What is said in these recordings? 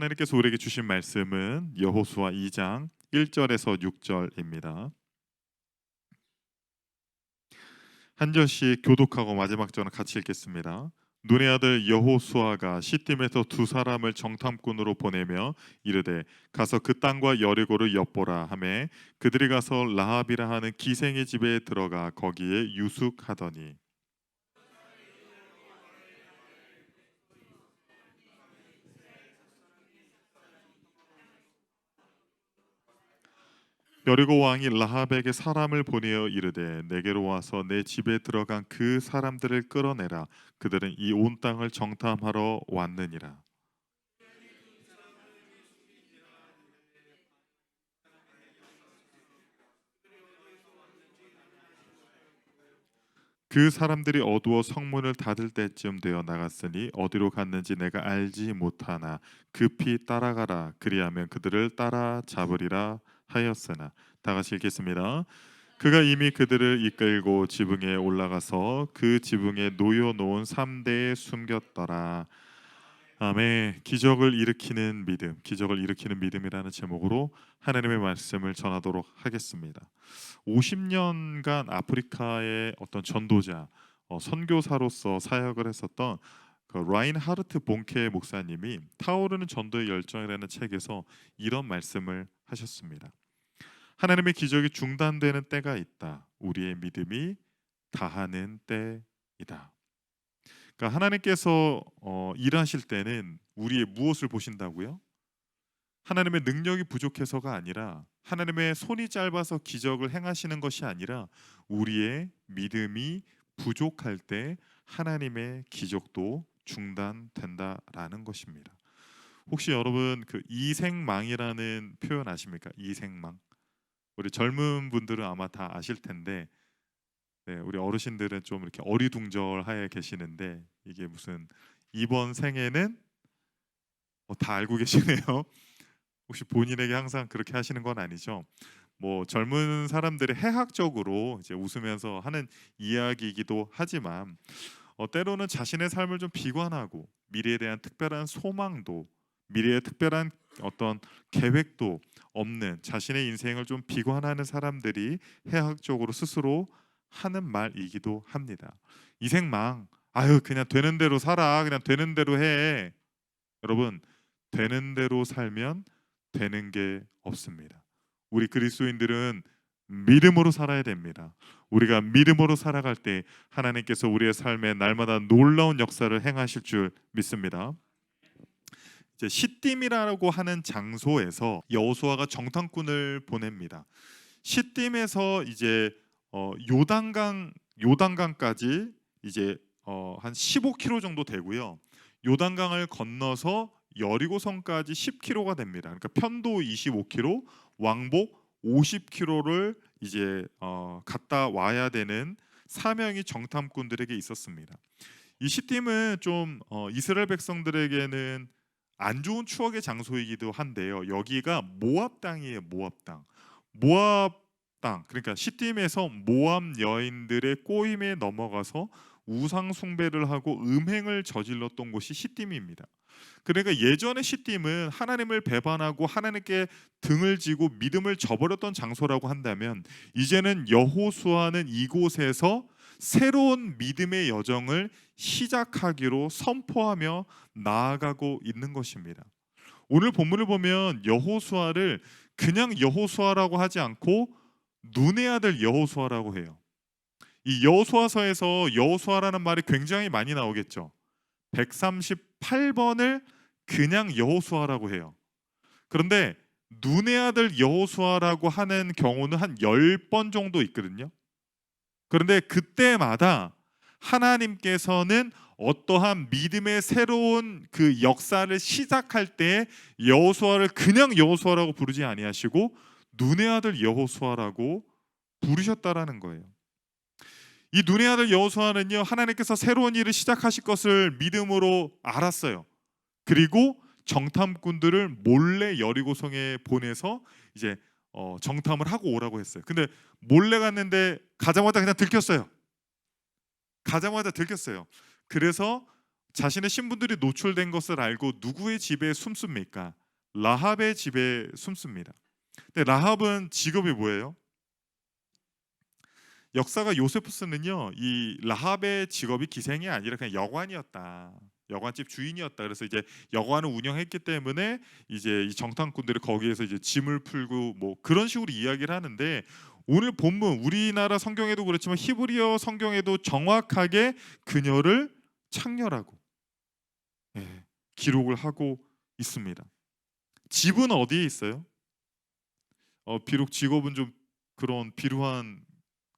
하나님께서 우리에게 주신 말씀은 여호수아 2장 1절에서 6절입니다. 한 절씩 교독하고 마지막 절은 같이 읽겠습니다. 눈의 아들 여호수아가 시딤에서 두 사람을 정탐꾼으로 보내며 이르되 가서 그 땅과 여리고를 엿보라 하매 그들이 가서 라합이라 하는 기생의 집에 들어가 거기에 유숙하더니 여리고 왕이 라합에게 사람을 보내어 이르되 내게로 와서 내 집에 들어간 그 사람들을 끌어내라. 그들은 이 온 땅을 정탐하러 왔느니라. 그 사람들이 어두워 성문을 닫을 때쯤 되어 나갔으니 어디로 갔는지 내가 알지 못하나 급히 따라가라. 그리하면 그들을 따라잡으리라 하였으나. 다 같이 읽겠습니다. 그가 이미 그들을 이끌고 지붕에 올라가서 그 지붕에 놓여 놓은 3대에 숨겼더라. 아멘. 기적을 일으키는 믿음, 기적을 일으키는 믿음이라는 제목으로 하나님의 말씀을 전하도록 하겠습니다. 50년간 아프리카의 어떤 전도자, 선교사로서 사역을 했었던 그 라인하르트 본케 목사님이 타오르는 전도의 열정이라는 책에서 이런 말씀을 하셨습니다. 하나님의 기적이 중단되는 때가 있다. 우리의 믿음이 다하는 때이다. 그러니까 하나님께서 일하실 때는 우리의 무엇을 보신다고요? 하나님의 능력이 부족해서가 아니라 하나님의 손이 짧아서 기적을 행하시는 것이 아니라 우리의 믿음이 부족할 때 하나님의 기적도 중단된다라는 것입니다. 혹시 여러분 그 이생망이라는 표현 아십니까? 이생망. 우리 젊은 분들은 아마 다 아실 텐데 네, 우리 어르신들은 좀 이렇게 어리둥절하에 계시는데 이게 무슨 이번 생에는 다 알고 계시네요. 혹시 본인에게 항상 그렇게 하시는 건 아니죠? 뭐 젊은 사람들이 해학적으로 이제 웃으면서 하는 이야기이기도 하지만 때로는 자신의 삶을 좀 비관하고 미래에 대한 특별한 소망도 미래의 특별한 어떤 계획도 없는 자신의 인생을 좀 비관하는 사람들이 해학적으로 스스로 하는 말이기도 합니다. 이생망, 아유 그냥 되는 대로 살아, 그냥 되는 대로 해. 여러분 되는 대로 살면 되는 게 없습니다. 우리 그리스도인들은 믿음으로 살아야 됩니다. 우리가 믿음으로 살아갈 때 하나님께서 우리의 삶에 날마다 놀라운 역사를 행하실 줄 믿습니다. 이제 시딤이라고 하는 장소에서 여호수아가 정탐꾼을 보냅니다. 시딤에서 이제 요단강까지 이제 한 15km 정도 되고요. 요단강을 건너서 여리고성까지 10km가 됩니다. 그러니까 편도 25km, 왕복 50km를 이제 갔다 와야 되는 사명이 정탐꾼들에게 있었습니다. 이 시딤은 좀 이스라엘 백성들에게는 안 좋은 추억의 장소이기도 한데요. 여기가 모압 땅이에요. 모압 땅. 모압 땅. 그러니까 시딤에서 모압 여인들의 꼬임에 넘어가서 우상 숭배를 하고 음행을 저질렀던 곳이 시딤입니다. 그러니까 예전의 시딤은 하나님을 배반하고 하나님께 등을 지고 믿음을 저버렸던 장소라고 한다면 이제는 여호수아는 이곳에서 새로운 믿음의 여정을 시작하기로 선포하며 나아가고 있는 것입니다. 오늘 본문을 보면 여호수아를 그냥 여호수아라고 하지 않고 눈의 아들 여호수아라고 해요. 이 여호수아서에서 여호수아라는 말이 굉장히 많이 나오겠죠. 138번을 그냥 여호수아라고 해요. 그런데 눈의 아들 여호수아라고 하는 경우는 한 10번 정도 있거든요. 그런데 그때마다 하나님께서는 어떠한 믿음의 새로운 그 역사를 시작할 때 여호수아를 그냥 여호수아라고 부르지 아니하시고 눈의 아들 여호수아라고 부르셨다라는 거예요. 이 눈의 아들 여호수아는요, 하나님께서 새로운 일을 시작하실 것을 믿음으로 알았어요. 그리고 정탐꾼들을 몰래 여리고성에 보내서 이제 정탐을 하고 오라고 했어요. 근데 몰래 갔는데 가자마자 그냥 들켰어요. 가자마자 들켰어요. 그래서 자신의 신분들이 노출된 것을 알고 누구의 집에 숨습니까? 라합의 집에 숨습니다. 근데 라합은 직업이 뭐예요? 역사가 요세푸스는요, 이 라합의 직업이 기생이 아니라 그냥 여관이었다. 여관집 주인이었다. 그래서 이제 여관을 운영했기 때문에 이제 이 정탐꾼들이 거기에서 이제 짐을 풀고 뭐 그런 식으로 이야기를 하는데, 오늘 본문 우리나라 성경에도 그렇지만 히브리어 성경에도 정확하게 그녀를 창렬하고, 예, 기록을 하고 있습니다. 집은 어디에 있어요? 비록 직업은 좀 그런 비루한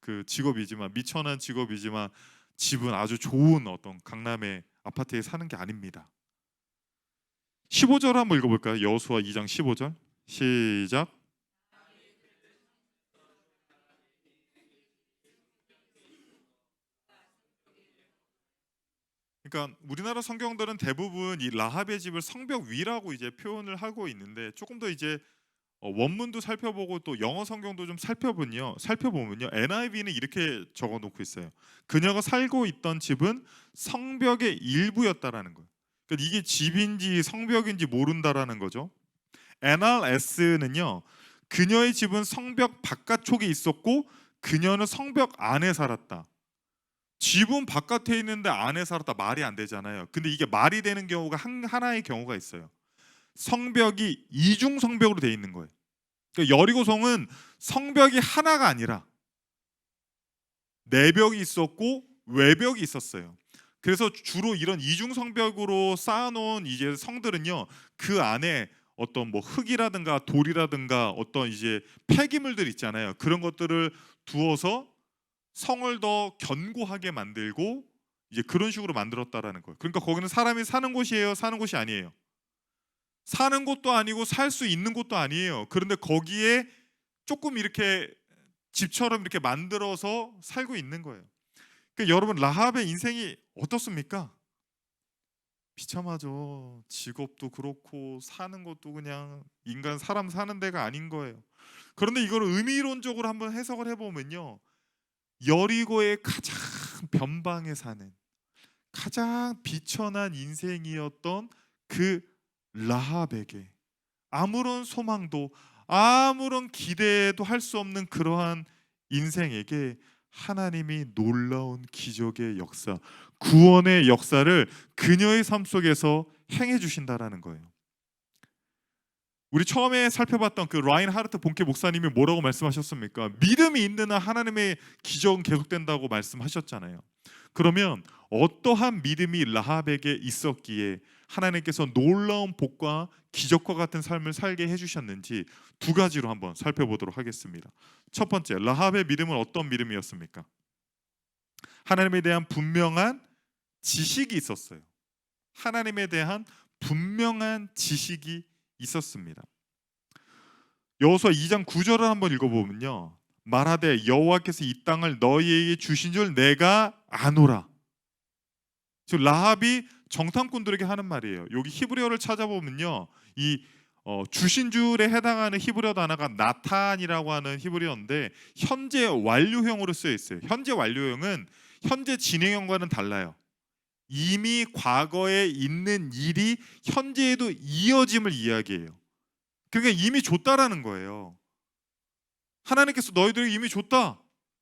그 직업이지만, 미천한 직업이지만 집은 아주 좋은 어떤 강남의 아파트에 사는 게 아닙니다. 15절 한번 읽어볼까요? 여호수아 2장 15절 시작. 그러니까 우리나라 성경들은 대부분 이 라합의 집을 성벽 위라고 이제 표현을 하고 있는데, 조금 더 이제 원문도 살펴보고 또 영어 성경도 좀 살펴보면요, NIV는 이렇게 적어놓고 있어요. 그녀가 살고 있던 집은 성벽의 일부였다라는 거예요. 그러니까 이게 집인지 성벽인지 모른다라는 거죠. NRS는요, 그녀의 집은 성벽 바깥쪽에 있었고 그녀는 성벽 안에 살았다. 집은 바깥에 있는데 안에 살았다, 말이 안 되잖아요. 근데 이게 말이 되는 경우가 하나의 경우가 있어요. 성벽이 이중 성벽으로 돼 있는 거예요. 그러니까 여리고성은 성벽이 하나가 아니라 내벽이 있었고 외벽이 있었어요. 그래서 주로 이런 이중 성벽으로 쌓아놓은 이제 성들은요, 그 안에 어떤 뭐 흙이라든가 돌이라든가 어떤 이제 폐기물들 있잖아요. 그런 것들을 두어서 성을 더 견고하게 만들고 이제 그런 식으로 만들었다라는 거예요. 그러니까 거기는 사람이 사는 곳이에요, 사는 곳이 아니에요? 사는 곳도 아니고 살 수 있는 곳도 아니에요. 그런데 거기에 조금 이렇게 집처럼 이렇게 만들어서 살고 있는 거예요. 그러니까 여러분, 라합의 인생이 어떻습니까? 비참하죠. 직업도 그렇고 사는 것도 그냥 인간 사람 사는 데가 아닌 거예요. 그런데 이걸 의미론적으로 한번 해석을 해보면요, 여리고의 가장 변방에 사는 가장 비천한 인생이었던 그 라합에게 아무런 소망도 아무런 기대도 할 수 없는 그러한 인생에게 하나님이 놀라운 기적의 역사, 구원의 역사를 그녀의 삶 속에서 행해 주신다라는 거예요. 우리 처음에 살펴봤던 그 라인하르트 본케 목사님이 뭐라고 말씀하셨습니까? 믿음이 있는 한 하나님의 기적은 계속된다고 말씀하셨잖아요. 그러면 어떠한 믿음이 라합에게 있었기에 하나님께서 놀라운 복과 기적과 같은 삶을 살게 해주셨는지 두 가지로 한번 살펴보도록 하겠습니다. 첫 번째, 라합의 믿음은 어떤 믿음이었습니까? 하나님에 대한 분명한 지식이 있었어요. 하나님에 대한 분명한 지식이 있었습니다. 여호수아 2장 9절을 한번 읽어보면요, 말하되 여호와께서 이 땅을 너희에게 주신 줄 내가 아노라. 즉 라합이 정탐꾼들에게 하는 말이에요. 여기 히브리어를 찾아보면요, 이 주신 줄에 해당하는 히브리어 단어가 나탄이라고 하는 히브리어인데 현재 완료형으로 쓰여 있어요. 현재 완료형은 현재 진행형과는 달라요. 이미 과거에 있는 일이 현재에도 이어짐을 이야기해요. 그러니까 이미 줬다라는 거예요. 하나님께서 너희들에게 이미 줬다.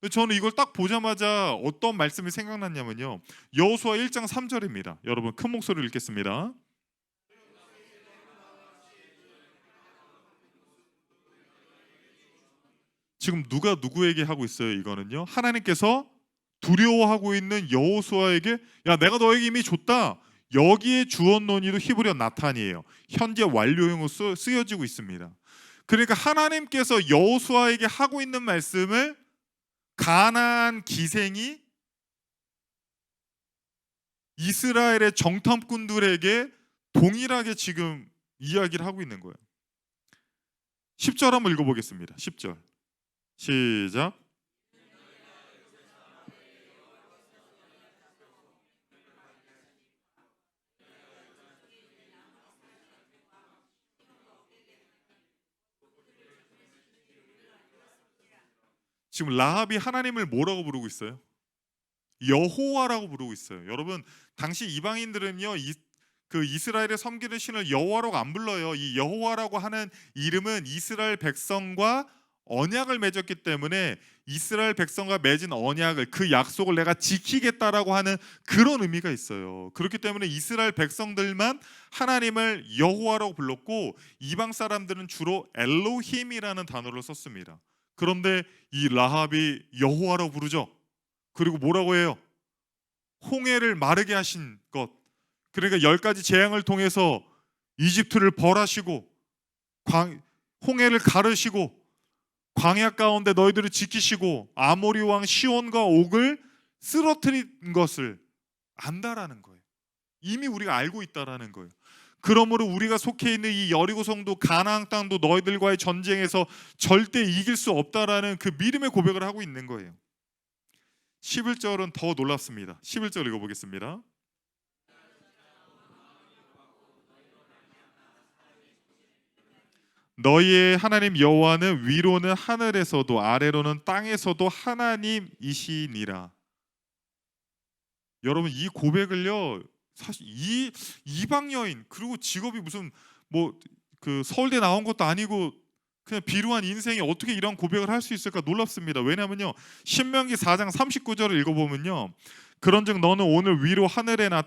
저는 이걸 딱 보자마자 어떤 말씀이 생각났냐면요, 여호수아 1장 3절입니다. 여러분 큰 목소리로 읽겠습니다. 지금 누가 누구에게 하고 있어요? 이거는요, 하나님께서 두려워하고 있는 여호수아에게, 야 내가 너에게 이미 줬다. 여기에 주어 논의도 히브리어 나탄이에요. 현재 완료형으로 쓰여지고 있습니다. 그러니까 하나님께서 여호수아에게 하고 있는 말씀을 가나안 기생이 이스라엘의 정탐꾼들에게 동일하게 지금 이야기를 하고 있는 거예요. 10절 한번 읽어보겠습니다. 10절 시작. 지금 라합이 하나님을 뭐라고 부르고 있어요? 여호와라고 부르고 있어요. 여러분, 당시 이방인들은요, 그 이스라엘의 섬기는 신을 여호와라고 안 불러요. 이 여호와라고 하는 이름은 이스라엘 백성과 언약을 맺었기 때문에 이스라엘 백성과 맺은 언약을, 그 약속을 내가 지키겠다라고 하는 그런 의미가 있어요. 그렇기 때문에 이스라엘 백성들만 하나님을 여호와라고 불렀고, 이방 사람들은 주로 엘로힘이라는 단어를 썼습니다. 그런데 이 라합이 여호와라고 부르죠. 그리고 뭐라고 해요? 홍해를 마르게 하신 것, 그러니까 10가지 재앙을 통해서 이집트를 벌하시고 홍해를 가르시고 광야 가운데 너희들을 지키시고 아모리 왕 시온과 옥을 쓰러뜨린 것을 안다라는 거예요. 이미 우리가 알고 있다라는 거예요. 그러므로 우리가 속해 있는 이 여리고 성도 가나안 땅도 너희들과의 전쟁에서 절대 이길 수 없다라는 그 믿음의 고백을 하고 있는 거예요. 11절은 더 놀랍습니다. 11절 읽어보겠습니다. 너희의 하나님 여호와는 위로는 하늘에서도 아래로는 땅에서도 하나님이시니라. 여러분, 이 고백을요, 사실 이 이방 여인, 그리고 직업이 무슨 뭐 그 서울대 나온 것도 아니고 그냥 비루한 인생이 어떻게 이런 고백을 할 수 있을까 놀랍습니다. 왜냐하면요, 신명기 4장 39절을 읽어보면요, 그런즉 너는 오늘 위로 하늘에나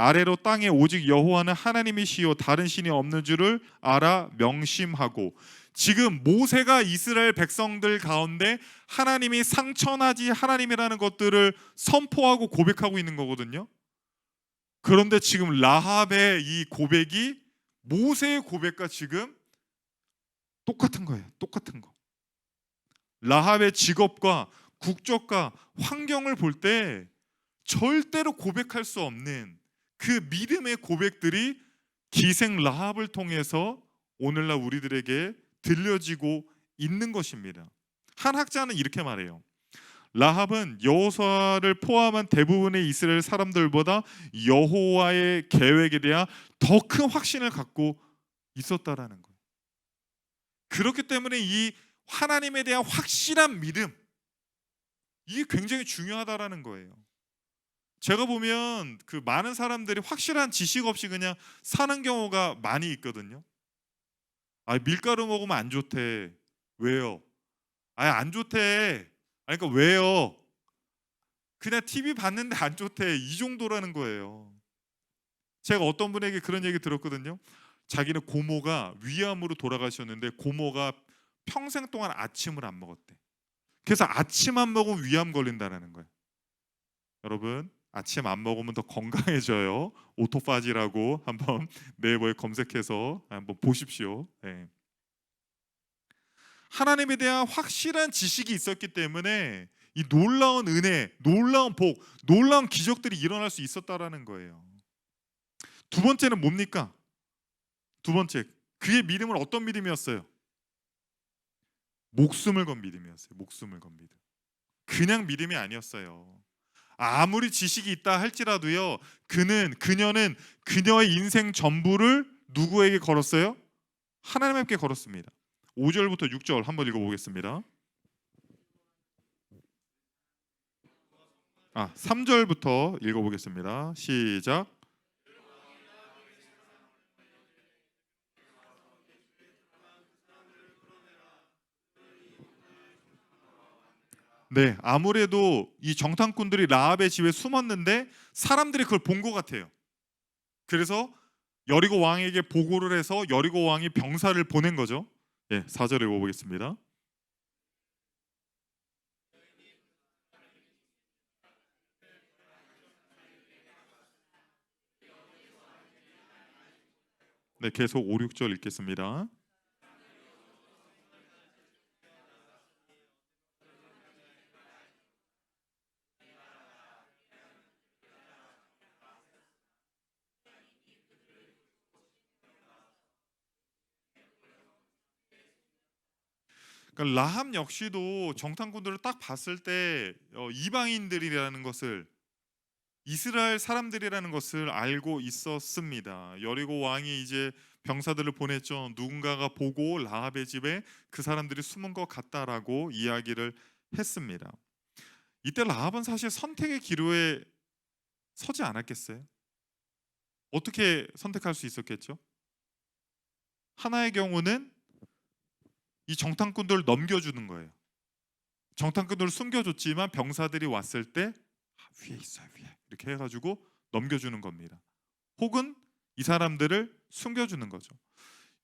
아래로 땅에 오직 여호와는 하나님이시요 다른 신이 없는 줄을 알아 명심하고. 지금 모세가 이스라엘 백성들 가운데 하나님이 상천하지 하나님이라는 것들을 선포하고 고백하고 있는 거거든요. 그런데 지금 라합의 이 고백이 모세의 고백과 지금 똑같은 거예요. 똑같은 거. 라합의 직업과 국적과 환경을 볼 때 절대로 고백할 수 없는 그 믿음의 고백들이 기생 라합을 통해서 오늘날 우리들에게 들려지고 있는 것입니다. 한 학자는 이렇게 말해요. 라합은 여호수아를 포함한 대부분의 이스라엘 사람들보다 여호와의 계획에 대한 더 큰 확신을 갖고 있었다라는 거예요. 그렇기 때문에 이 하나님에 대한 확실한 믿음, 이게 굉장히 중요하다라는 거예요. 제가 보면 그 많은 사람들이 확실한 지식 없이 그냥 사는 경우가 많이 있거든요. 아, 밀가루 먹으면 안 좋대. 왜요? 아, 안 좋대. 아니, 그러니까 왜요? 그냥 TV 봤는데 안 좋대. 이 정도라는 거예요. 제가 어떤 분에게 그런 얘기 들었거든요. 자기는 고모가 위암으로 돌아가셨는데 고모가 평생 동안 아침을 안 먹었대. 그래서 아침 안 먹으면 위암 걸린다는 거예요. 여러분, 아침 안 먹으면 더 건강해져요. 오토파지라고 한번 네이버에 검색해서 한번 보십시오. 네. 하나님에 대한 확실한 지식이 있었기 때문에 이 놀라운 은혜, 놀라운 복, 놀라운 기적들이 일어날 수 있었다라는 거예요. 두 번째는 뭡니까? 두 번째, 그의 믿음은 어떤 믿음이었어요? 목숨을 건 믿음이었어요. 목숨을 건 믿음. 그냥 믿음이 아니었어요. 아무리 지식이 있다 할지라도요, 그녀는 그녀의 인생 전부를 누구에게 걸었어요? 하나님께 걸었습니다. 5절부터 6절 한번 읽어보겠습니다. 3절부터 읽어보겠습니다. 시작. 네, 아무래도 이 정탐꾼들이 라합의 집에 숨었는데 사람들이 그걸 본 것 같아요. 그래서 여리고 왕에게 보고를 해서 여리고 왕이 병사를 보낸 거죠. 네, 4절 읽어보겠습니다. 네, 계속 5, 6절 읽겠습니다. 그러니까 라합 역시도 정탐꾼들을 딱 봤을 때 이방인들이라는 것을, 이스라엘 사람들이라는 것을 알고 있었습니다. 여리고 왕이 이제 병사들을 보냈죠. 누군가가 보고 라합의 집에 그 사람들이 숨은 것 같다라고 이야기를 했습니다. 이때 라합은 사실 선택의 기로에 서지 않았겠어요? 어떻게 선택할 수 있었겠죠? 하나의 경우는 이 정탐꾼들을 넘겨주는 거예요. 정탐꾼들을 숨겨줬지만 병사들이 왔을 때 위에 있어요, 위에 이렇게 해가지고 넘겨주는 겁니다. 혹은 이 사람들을 숨겨주는 거죠.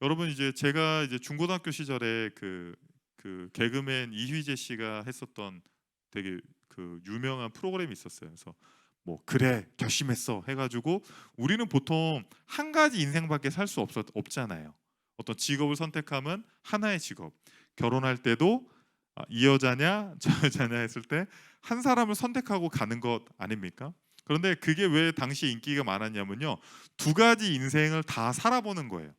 여러분, 이제 제가 이제 중고등학교 시절에 그 개그맨 이휘재 씨가 했었던 되게 그 유명한 프로그램이 있었어요. 그래서 뭐 그래 결심했어 해가지고 우리는 보통 한 가지 인생밖에 살 수 없잖아요. 어떤 직업을 선택하면 하나의 직업. 결혼할 때도 이 여자냐 저 여자냐 했을 때 한 사람을 선택하고 가는 것 아닙니까? 그런데 그게 왜 당시 인기가 많았냐면요, 두 가지 인생을 다 살아보는 거예요.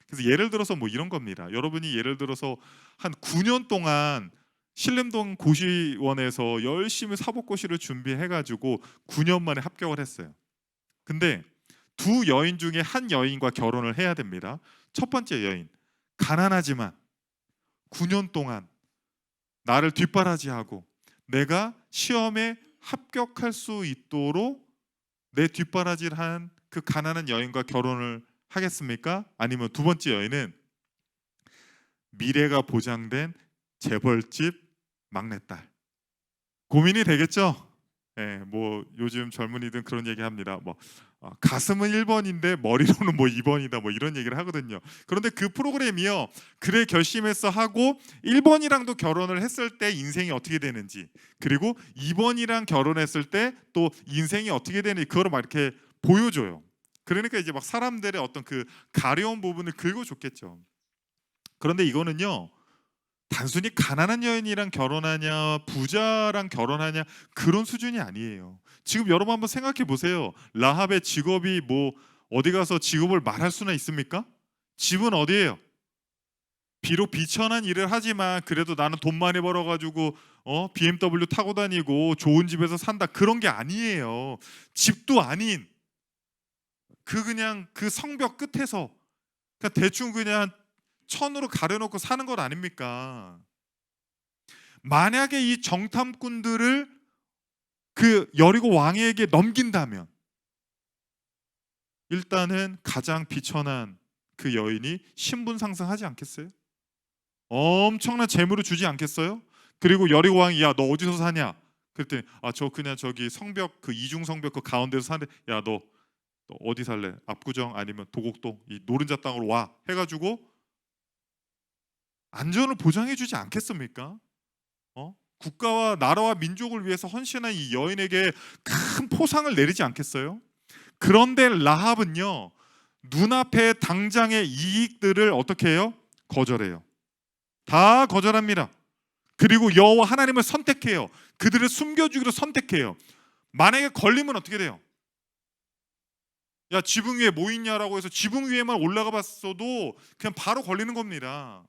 그래서 예를 들어서 뭐 이런 겁니다. 여러분이 예를 들어서 한 9년 동안 신림동 고시원에서 열심히 사법고시를 준비해가지고 9년 만에 합격을 했어요. 근데 두 여인 중에 한 여인과 결혼을 해야 됩니다. 첫 번째 여인, 가난하지만 9년 동안 나를 뒷바라지하고 내가 시험에 합격할 수 있도록 내 뒷바라지를 한 그 가난한 여인과 결혼을 하겠습니까? 아니면 두 번째 여인은 미래가 보장된 재벌집 막내딸. 고민이 되겠죠? 예, 뭐 요즘 젊은이들은 그런 얘기 합니다. 뭐 가슴은 1번인데 머리로는 뭐 2번이다 뭐 이런 얘기를 하거든요. 그런데 그 프로그램이요, 그래 결심했어 하고 1번이랑도 결혼을 했을 때 인생이 어떻게 되는지, 그리고 2번이랑 결혼했을 때 또 인생이 어떻게 되는지 그거를 막 이렇게 보여줘요. 그러니까 이제 막 사람들의 어떤 그 가려운 부분을 긁어줬겠죠. 그런데 이거는요, 단순히 가난한 여인이랑 결혼하냐 부자랑 결혼하냐 그런 수준이 아니에요. 지금 여러분 한번 생각해 보세요. 라합의 직업이 뭐 어디 가서 직업을 말할 수나 있습니까? 집은 어디예요? 비록 비천한 일을 하지만 그래도 나는 돈 많이 벌어가지고 BMW 타고 다니고 좋은 집에서 산다 그런 게 아니에요. 집도 아닌 그냥 그 성벽 끝에서 그냥 대충 그냥 천으로 가려놓고 사는 것 아닙니까? 만약에 이 정탐꾼들을 그 여리고 왕에게 넘긴다면 일단은 가장 비천한 그 여인이 신분 상승하지 않겠어요? 엄청난 재물을 주지 않겠어요? 그리고 여리고 왕이 야 너 어디서 사냐? 그랬더니 저 그냥 저기 성벽 그 이중 성벽 그 가운데서 사는데 야 너 어디 살래? 압구정 아니면 도곡동 이 노른자 땅으로 와 해가지고 안전을 보장해주지 않겠습니까? 국가와 나라와 민족을 위해서 헌신한 이 여인에게 큰 포상을 내리지 않겠어요? 그런데 라합은요, 눈앞에 당장의 이익들을 어떻게 해요? 거절해요. 다 거절합니다. 그리고 여호와 하나님을 선택해요. 그들을 숨겨주기로 선택해요. 만약에 걸리면 어떻게 돼요? 야 지붕 위에 뭐 있냐라고 해서 지붕 위에만 올라가 봤어도 그냥 바로 걸리는 겁니다.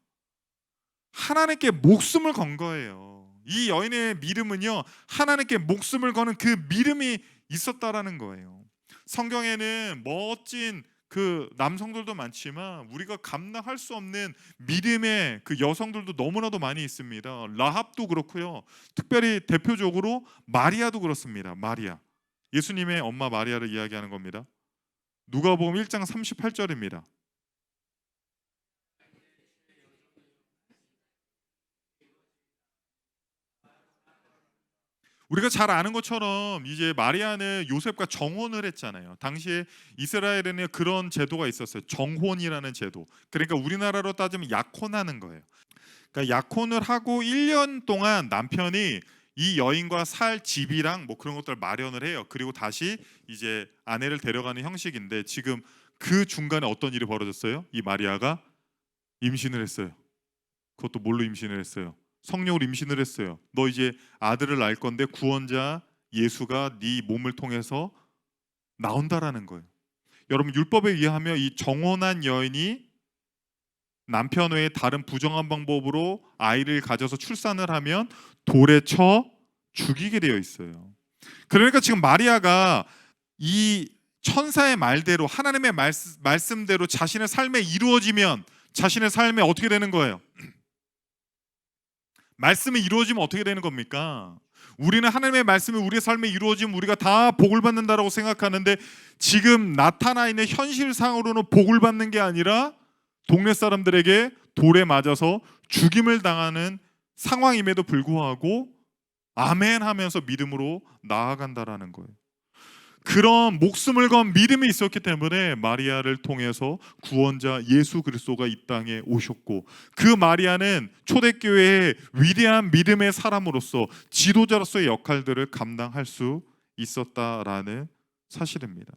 하나님께 목숨을 건 거예요. 이 여인의 믿음은요, 하나님께 목숨을 거는 그 믿음이 있었다라는 거예요. 성경에는 멋진 그 남성들도 많지만 우리가 감당할 수 없는 믿음의 그 여성들도 너무나도 많이 있습니다. 라합도 그렇고요. 특별히 대표적으로 마리아도 그렇습니다. 마리아, 예수님의 엄마 마리아를 이야기하는 겁니다. 누가복음 1장 38절입니다. 우리가 잘 아는 것처럼 이제 마리아는 요셉과 정혼을 했잖아요. 당시에 이스라엘에는 그런 제도가 있었어요. 정혼이라는 제도. 그러니까 우리나라로 따지면 약혼하는 거예요. 그러니까 약혼을 하고 1년 동안 남편이 이 여인과 살 집이랑 뭐 그런 것들 마련을 해요. 그리고 다시 이제 아내를 데려가는 형식인데 지금 그 중간에 어떤 일이 벌어졌어요? 이 마리아가 임신을 했어요. 그것도 뭘로 임신을 했어요? 성령으로 임신을 했어요. 너 이제 아들을 낳을 건데 구원자 예수가 네 몸을 통해서 나온다라는 거예요. 여러분, 율법에 의하면 이 정혼한 여인이 남편 외에 다른 부정한 방법으로 아이를 가져서 출산을 하면 돌에 쳐 죽이게 되어 있어요. 그러니까 지금 마리아가 이 천사의 말대로 하나님의 말씀대로 자신의 삶에 이루어지면 자신의 삶에 어떻게 되는 거예요? 말씀이 이루어지면 어떻게 되는 겁니까? 우리는 하나님의 말씀이 우리의 삶에 이루어지면 우리가 다 복을 받는다라고 생각하는데, 지금 나타나 있는 현실상으로는 복을 받는 게 아니라 동네 사람들에게 돌에 맞아서 죽임을 당하는 상황임에도 불구하고 아멘 하면서 믿음으로 나아간다라는 거예요. 그런 목숨을 건 믿음이 있었기 때문에 마리아를 통해서 구원자 예수 그리스도가 이 땅에 오셨고, 그 마리아는 초대교회의 위대한 믿음의 사람으로서 지도자로서의 역할들을 감당할 수 있었다라는 사실입니다.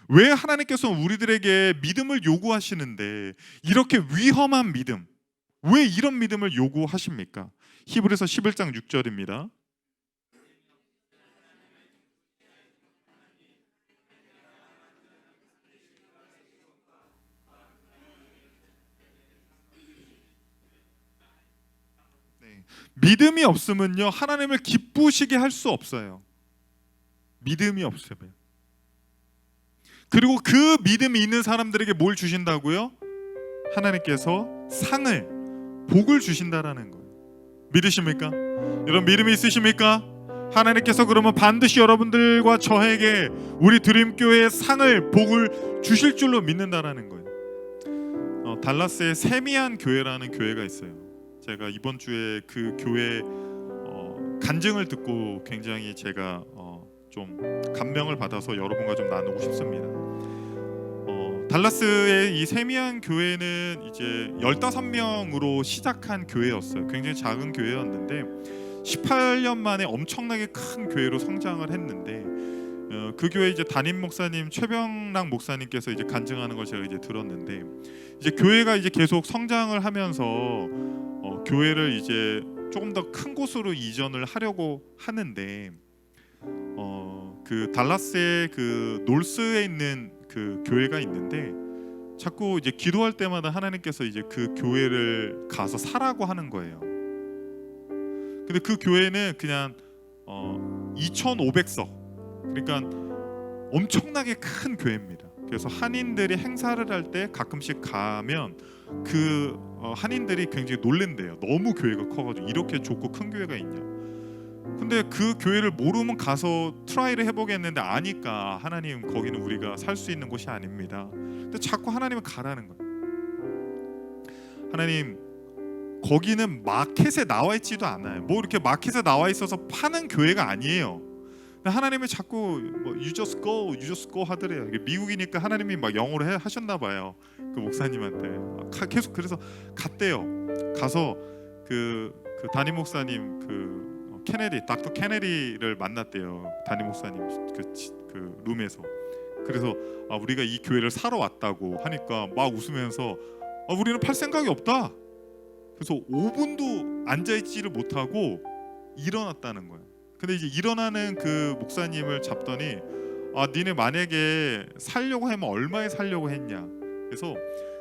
왜 하나님께서 우리들에게 믿음을 요구하시는데, 이렇게 위험한 믿음, 왜 이런 믿음을 요구하십니까? 히브리서 11장 6절입니다. 네. 믿음이 없으면요, 하나님을 기쁘시게 할 수 없어요. 믿음이 없으면. 그리고 그 믿음이 있는 사람들에게 뭘 주신다고요? 하나님께서 상을, 복을 주신다라는 거예요. 믿으십니까? 여러분 믿음이 있으십니까? 하나님께서 그러면 반드시 여러분들과 저에게 우리 드림교회의 상을, 복을 주실 줄로 믿는다라는 거예요. 달라스에 세미안 교회라는 교회가 있어요. 제가 이번 주에 그 교회 간증을 듣고 굉장히 제가 좀 감명을 받아서 여러분과 좀 나누고 싶습니다. 달라스의 이 세미안 교회는 이제 15명으로 시작한 교회였어요. 굉장히 작은 교회였는데 18년 만에 엄청나게 큰 교회로 성장을 했는데, 그 교회 이제 담임 목사님 최병락 목사님께서 이제 간증하는 걸 제가 이제 들었는데, 이제 교회가 이제 계속 성장을 하면서 교회를 이제 조금 더 큰 곳으로 이전을 하려고 하는데, 그 달라스의 그 놀스에 있는 그 교회가 있는데, 자꾸 이제 기도할 때마다 하나님께서 이제 그 교회를 가서 사라고 하는 거예요. 근데 그 교회는 그냥 2,500석, 그러니까 엄청나게 큰 교회입니다. 그래서 한인들이 행사를 할 때 가끔씩 가면 그 한인들이 굉장히 놀랜대요. 너무 교회가 커가지고 이렇게 좁고 큰 교회가 있냐. 근데 그 교회를 모르면 가서 트라이를 해보겠는데, 아니까 하나님 거기는 우리가 살 수 있는 곳이 아닙니다. 근데 자꾸 하나님은 가라는 거예요. 하나님 거기는 마켓에 나와 있지도 않아요. 뭐 이렇게 마켓에 나와 있어서 파는 교회가 아니에요. 하나님이 자꾸 뭐 you just go 하더래요. 미국이니까 하나님이 막 영어로 하셨나 봐요. 그 목사님한테 계속 그래서 갔대요. 가서 그 담임 목사님 그 케네디, 닥터 케네디를 만났대요. 담임 목사님 그 룸에서. 그래서 우리가 이 교회를 사러 왔다고 하니까 막 웃으면서 우리는 팔 생각이 없다. 그래서 5분도 앉아있지를 못하고 일어났다는 거예요. 근데 이제 일어나는 그 목사님을 잡더니 니네 만약에 살려고 하면 얼마에 살려고 했냐. 그래서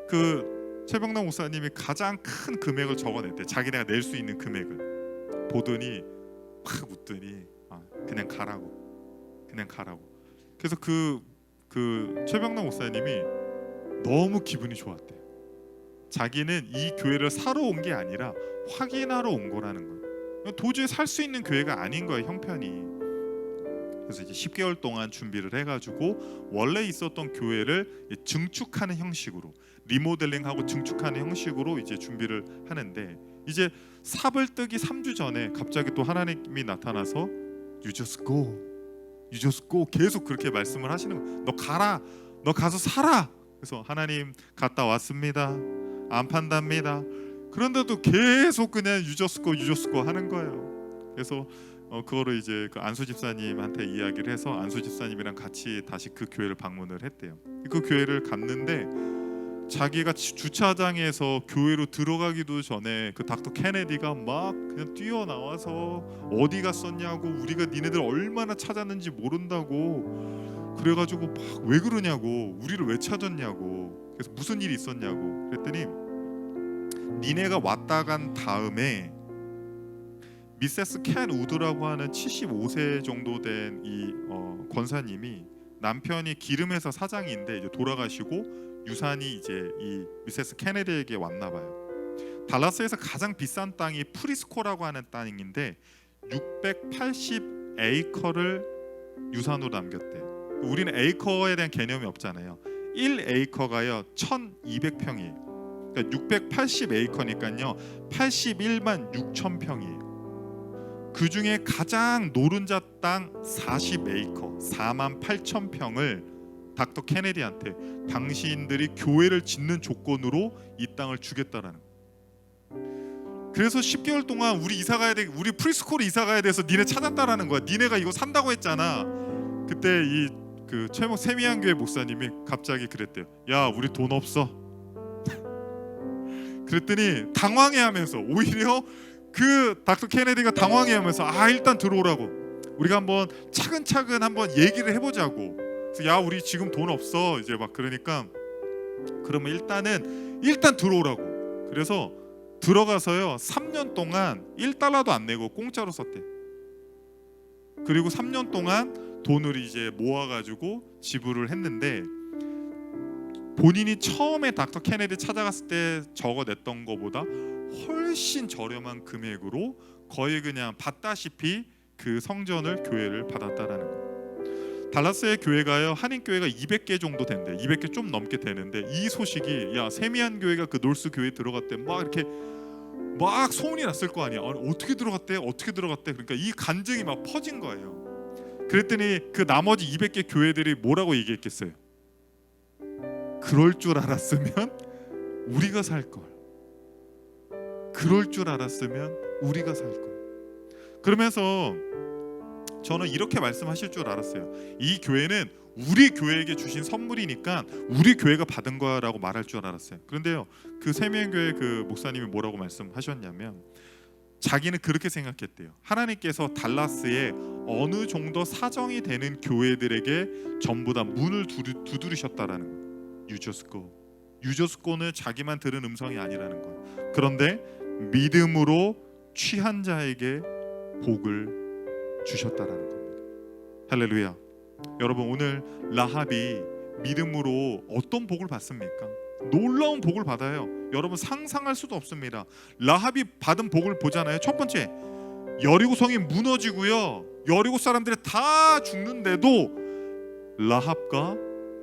그 최병락 목사님이 가장 큰 금액을 적어냈대. 자기네가 낼 수 있는 금액을 보더니 막 웃더니 그냥 가라고. 그래서 그 최병락 목사님이 너무 기분이 좋았대. 자기는 이 교회를 사러 온 게 아니라 확인하러 온 거라는 거예요. 도저히 살 수 있는 교회가 아닌 거예요, 형편이. 그래서 이제 10개월 동안 준비를 해가지고 원래 있었던 교회를 증축하는 형식으로, 리모델링하고 증축하는 형식으로 이제 준비를 하는데, 이제 삽을 뜨기 3주 전에 갑자기 또 하나님이 나타나서 You just go 계속 그렇게 말씀을 하시는 거예요. 너 가라, 너 가서 살아. 그래서 하나님 갔다 왔습니다. 안 판답니다. 그런데도 계속 그냥 You just go 하는 거예요. 그래서 그거를 이제 그 안수 집사님한테 이야기를 해서 안수 집사님이랑 같이 다시 그 교회를 방문을 했대요. 그 교회를 갔는데 자기가 주차장에서 교회로 들어가기도 전에 그 닥터 케네디가 막 그냥 뛰어나와서 어디 갔었냐고, 우리가 니네들 얼마나 찾았는지 모른다고, 그래가지고 막 왜 그러냐고, 우리를 왜 찾았냐고, 그래서 무슨 일이 있었냐고 그랬더니, 니네가 왔다 간 다음에 미세스 켄 우드라고 하는 75세 정도 된 이 권사님이, 남편이 기름회사 사장인데 이제 돌아가시고 유산이 이제 이 미세스 케네디에게 왔나 봐요. 달라스에서 가장 비싼 땅이 프리스코라고 하는 땅인데 680 에이커를 유산으로 남겼대. 우리는 에이커에 대한 개념이 없잖아요. 1 에이커가요 1200평이에요. 그러니까 680 에이커니까요 81만 6천 평이에요. 그 중에 가장 노른자 땅 40 에이커 4만 8천 평을 닥터 케네디한테 당신들이 교회를 짓는 조건으로 이 땅을 주겠다라는 거예요. 그래서 10개월 동안 우리 이사 가야 돼, 우리 프리스콜 이사 가야 돼서 니네 찾았다라는 거야. 니네가 이거 산다고 했잖아. 그때 이 그 최목 세미한 교회 목사님이 갑자기 그랬대요. 야, 우리 돈 없어. 그랬더니 당황해하면서, 오히려 그 닥터 케네디가 당황해하면서 일단 들어오라고. 우리가 한번 차근차근 한번 얘기를 해보자고. 그래서 야, 우리 지금 돈 없어. 이제 막 그러니까 그러면 일단 들어오라고. 그래서 들어가서요 3년 동안 1달러도 안 내고 공짜로 썼대. 그리고 3년 동안 돈을 이제 모아가지고 지불을 했는데, 본인이 처음에 닥터 케네디 찾아갔을 때 적어냈던 것보다 훨씬 저렴한 금액으로 거의 그냥 받다시피 그 성전을 교회를 받았다라는 거예요. 달라스의 교회가요 한인 교회가 200개 정도 된대. 200개 좀 넘게 되는데 이 소식이 야 세미한 교회가 그 놀스 교회에 들어갔대 막 이렇게 막 소문이 났을 거 아니야. 어떻게 들어갔대? 그러니까 이 간증이 막 퍼진 거예요. 그랬더니 그 나머지 200개 교회들이 뭐라고 얘기했겠어요? 그럴 줄 알았으면 우리가 살 걸. 그럴 줄 알았으면 우리가 살 걸. 그러면서 저는 이렇게 말씀하실 줄 알았어요. 이 교회는 우리 교회에게 주신 선물이니까 우리 교회가 받은 거라고 말할 줄 알았어요. 그런데요, 그 세미연교회 그 목사님이 뭐라고 말씀하셨냐면, 자기는 그렇게 생각했대요. 하나님께서 달라스에 어느 정도 사정이 되는 교회들에게 전부 다 문을 두드리셨다라는 거예요. 유저스코는 자기만 들은 음성이 아니라는 거예요. 그런데 믿음으로 취한 자에게 복을 주셨다라는 겁니다. 할렐루야. 여러분, 오늘 라합이 믿음으로 어떤 복을 받습니까? 놀라운 복을 받아요. 여러분 상상할 수도 없습니다. 라합이 받은 복을 보잖아요. 첫 번째, 여리고성이 무너지고요, 여리고 사람들이 다 죽는데도 라합과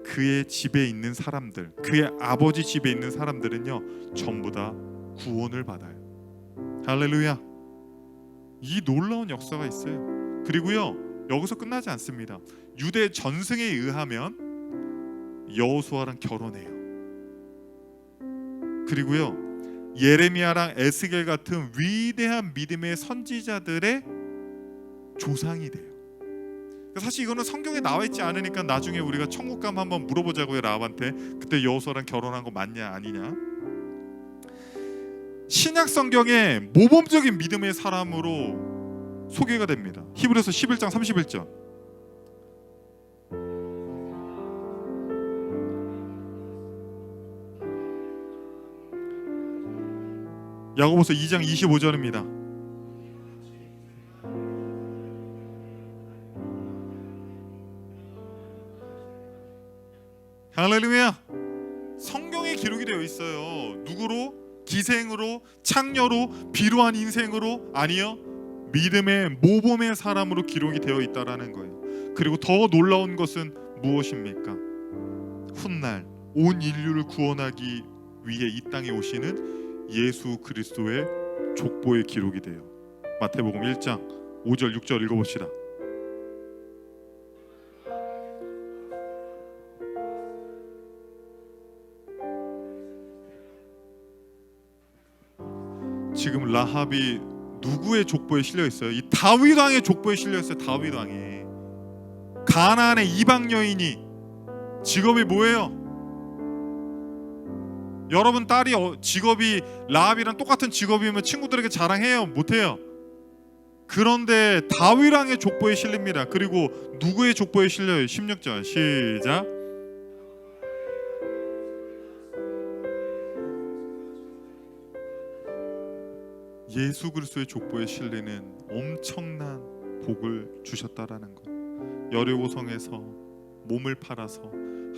그의 집에 있는 사람들, 그의 아버지 집에 있는 사람들은요 전부 다 구원을 받아요. 할렐루야. 이 놀라운 역사가 있어요. 그리고요 여기서 끝나지 않습니다. 유대 전승에 의하면 여호수아랑 결혼해요. 그리고요 예레미야랑 에스겔 같은 위대한 믿음의 선지자들의 조상이 돼요. 사실 이거는 성경에 나와 있지 않으니까 나중에 우리가 천국 가면 한번 물어보자고요, 라합한테. 그때 여호수아랑 결혼한 거 맞냐 아니냐. 신약 성경에 모범적인 믿음의 사람으로 소개가 됩니다. 히브리서 11장 31절. 야고보서 2장 25절입니다. 할렐루야. 성경에 기록이 되어 있어요. 누구로? 기생으로, 창녀로, 비루한 인생으로? 아니요, 믿음의 모범의 사람으로 기록이 되어 있다라는 거예요. 그리고 더 놀라운 것은 무엇입니까? 훗날 온 인류를 구원하기 위해 이 땅에 오시는 예수 그리스도의 족보에 기록이 돼요. 마태복음 1장 5절 6절 읽어봅시다. 지금 라합이 누구의 족보에 실려 있어요? 이 다윗 왕의 족보에 실려 있어요. 다윗 왕의. 가나안의 이방 여인이 직업이 뭐예요? 여러분 딸이 직업이 라합이랑 똑같은 직업이면 친구들에게 자랑해요? 못해요? 그런데 다윗 왕의 족보에 실립니다. 그리고 누구의 족보에 실려요? 16절 시작. 예수 그리스도의 족보에 실리는 엄청난 복을 주셨다라는 것. 여리고성에서 몸을 팔아서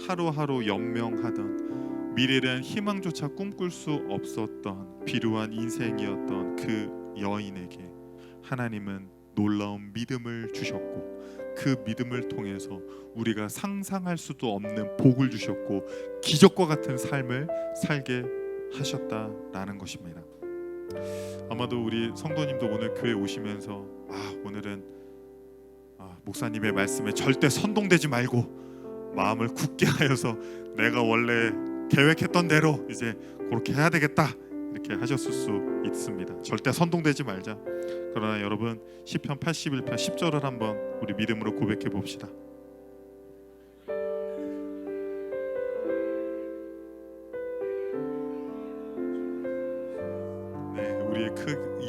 하루하루 연명하던 미래에 대한 희망조차 꿈꿀 수 없었던 비루한 인생이었던 그 여인에게 하나님은 놀라운 믿음을 주셨고, 그 믿음을 통해서 우리가 상상할 수도 없는 복을 주셨고 기적과 같은 삶을 살게 하셨다라는 것입니다. 아마도 우리 성도님도 오늘 교회 오시면서 오늘은 목사님의 말씀에 절대 선동되지 말고 마음을 굳게 하여서 내가 원래 계획했던 대로 이제 그렇게 해야 되겠다 이렇게 하셨을 수 있습니다. 절대 선동되지 말자. 그러나 여러분, 시편 81편 10절을 한번 우리 믿음으로 고백해 봅시다. 네, 우리의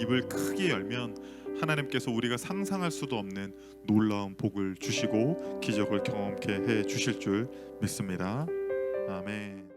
입을 크게 열면 하나님께서 우리가 상상할 수도 없는 놀라운 복을 주시고 기적을 경험케 해 주실 줄 믿습니다. 아멘.